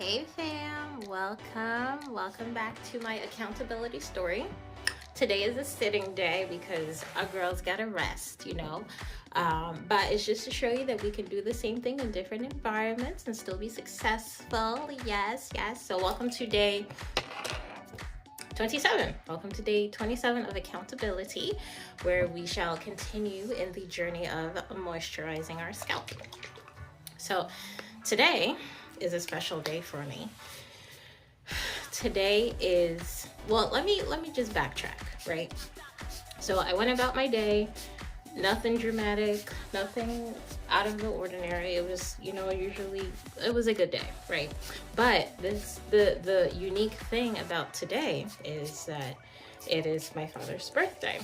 Hey fam, welcome back to my accountability story. Today is a sitting day because our girls gotta rest. But it's just to show you that we can do the same thing in different environments and still be successful. Yes. So welcome to day 27. Welcome to day 27 of accountability, where we shall continue in the journey of moisturizing our scalp. So today is a special day for me. Today is, well, let me just backtrack, right? So I went about my day, nothing dramatic, nothing out of the ordinary. It was, usually it was a good day, right? But the unique thing about today is that it is my father's birthday,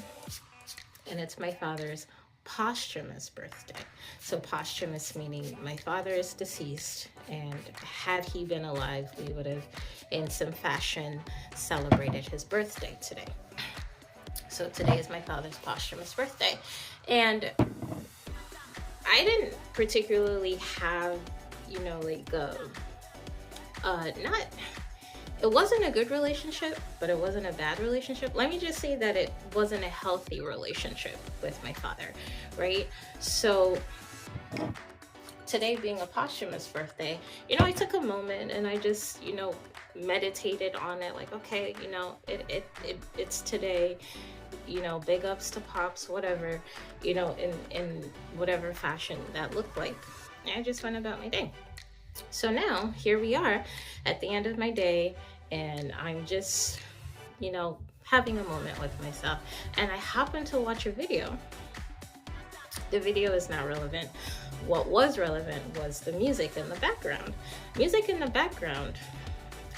and it's my father's posthumous birthday. So posthumous meaning my father is deceased, and had he been alive, we would have in some fashion celebrated his birthday today. So today is my father's posthumous birthday, and I didn't particularly have, not, it wasn't a good relationship, but it wasn't a bad relationship. Let me just say that it wasn't a healthy relationship with my father, right? So today being a posthumous birthday, I took a moment and I just, meditated on it. Like, okay, it's today, big ups to Pops, whatever, in whatever fashion that looked like. And I just went about my day. So now here we are at the end of my day, and I'm just, having a moment with myself. And I happen to watch a video. The video is not relevant. What was relevant was the music in the background. Music in the background,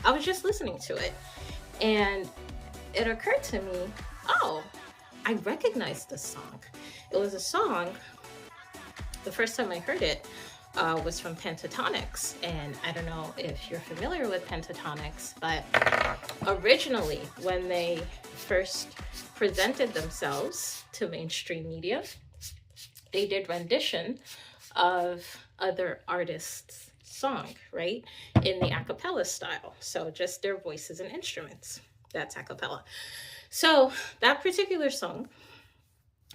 I was just listening to it, and it occurred to me, oh, I recognize this song. It was a song, the first time I heard it, was from Pentatonics. And I don't know if you're familiar with Pentatonics, but originally when they first presented themselves to mainstream media, they did rendition of other artists' song, right? In the a cappella style. So just their voices and instruments. That's a cappella. So that particular song,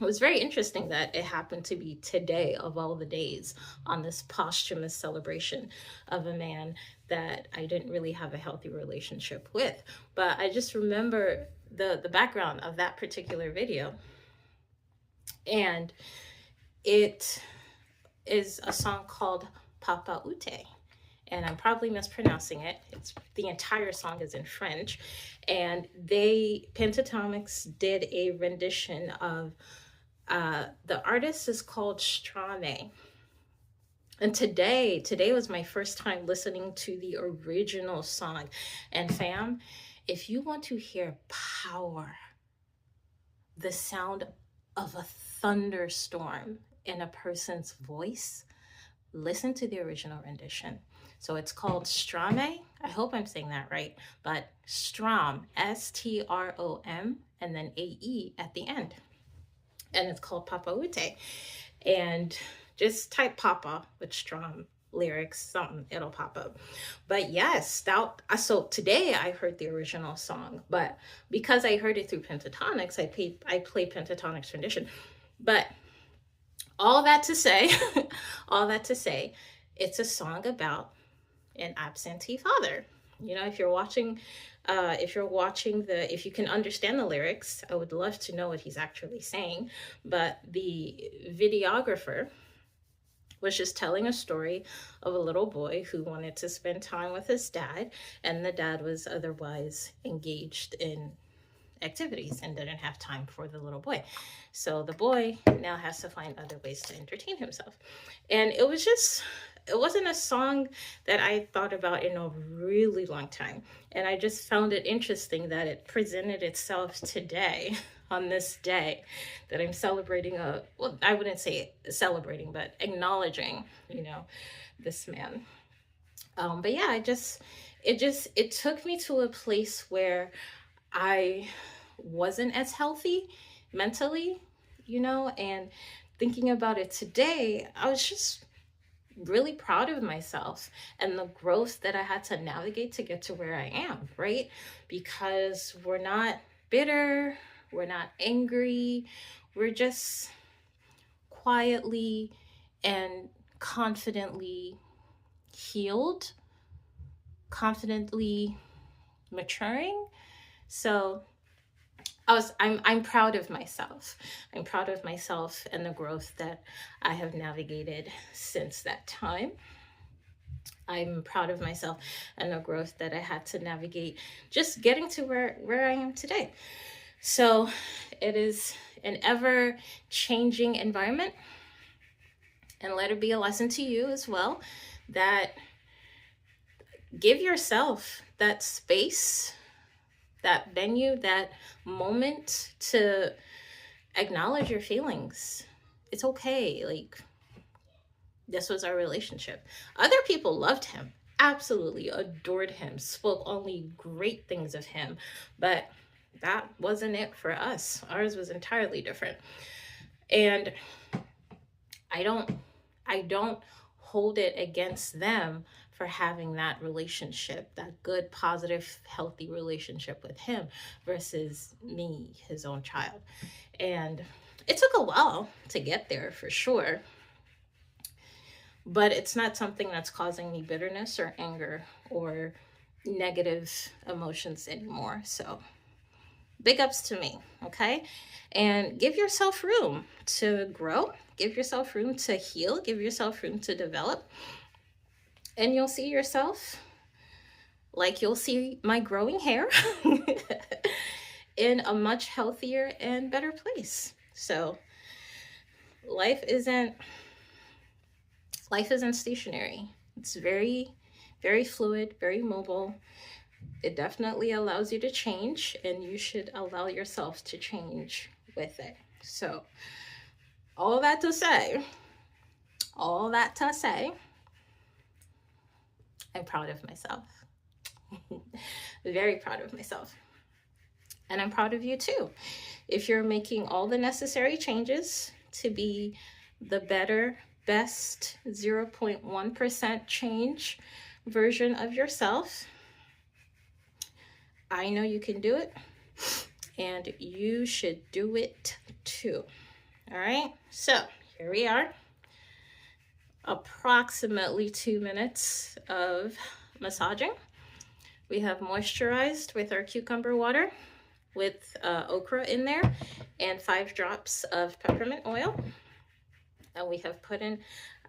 it was very interesting that it happened to be today of all the days on this posthumous celebration of a man that I didn't really have a healthy relationship with. But I just remember the background of that particular video. And it is a song called Papaoutai. And I'm probably mispronouncing it. The entire song is in French. And Pentatonics did a rendition of, the artist is called Strame. And today was my first time listening to the original song. And fam, if you want to hear power, the sound of a thunderstorm in a person's voice, listen to the original rendition. So it's called Strame. I hope I'm saying that right, but Strom, Strom, and then AE at the end. And it's called Papaoutai. And just type Papa with Strom lyrics, something, it'll pop up. But yes, so today I heard the original song, but because I heard it through Pentatonics, I played Pentatonics rendition. But all that to say, it's a song about an absentee father. If you can understand the lyrics, I would love to know what he's actually saying. But the videographer was just telling a story of a little boy who wanted to spend time with his dad, and the dad was otherwise engaged in activities and didn't have time for the little boy. So the boy now has to find other ways to entertain himself. And it wasn't a song that I thought about in a really long time. And I just found it interesting that it presented itself today, on this day that I'm celebrating I wouldn't say celebrating, but acknowledging, this man. But yeah, it took me to a place where I wasn't as healthy mentally, and thinking about it today, I was just really proud of myself and the growth that I had to navigate to get to where I am, right? Because we're not bitter, we're not angry, we're just quietly and confidently healed, confidently maturing. So I'm proud of myself. I'm proud of myself and the growth that I have navigated since that time. I'm proud of myself and the growth that I had to navigate just getting to where I am today. So it is an ever changing environment, and let it be a lesson to you as well that give yourself that space, that venue, that moment to acknowledge your feelings. It's okay. Like, this was our relationship. Other people loved him, absolutely adored him, spoke only great things of him, but that wasn't it for us. Ours was entirely different. And I don't hold it against them for having that relationship, that good, positive, healthy relationship with him versus me, his own child. And it took a while to get there for sure, but it's not something that's causing me bitterness or anger or negative emotions anymore. So big ups to me, okay? And give yourself room to grow, give yourself room to heal, give yourself room to develop. And you'll see yourself like you'll see my growing hair in a much healthier and better place. So life isn't stationary. It's very, very fluid, very mobile. It definitely allows you to change, and you should allow yourself to change with it. So all that to say, I'm proud of myself. Very proud of myself. And I'm proud of you too. If you're making all the necessary changes to be the better, best 0.1% change version of yourself, I know you can do it, and you should do it too. All right, so here we are. Approximately 2 minutes of massaging. We have moisturized with our cucumber water with okra in there and 5 drops of peppermint oil. And we have put in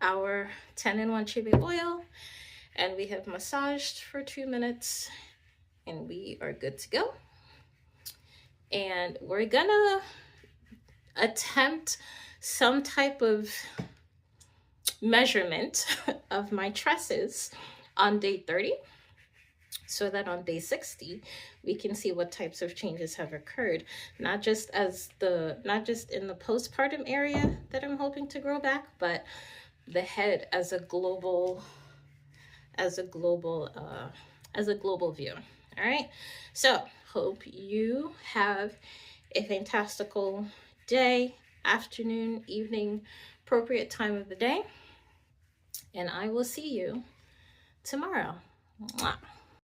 our 10-in-1 chibe oil, and we have massaged for 2 minutes, and we are good to go. And we're gonna attempt some type of measurement of my tresses on day 30, so that on day 60 we can see what types of changes have occurred, not just in the postpartum area that I'm hoping to grow back, but the head as a global view. All right, so hope you have a fantastical day, afternoon, evening, appropriate time of the day, and I will see you tomorrow. Mwah.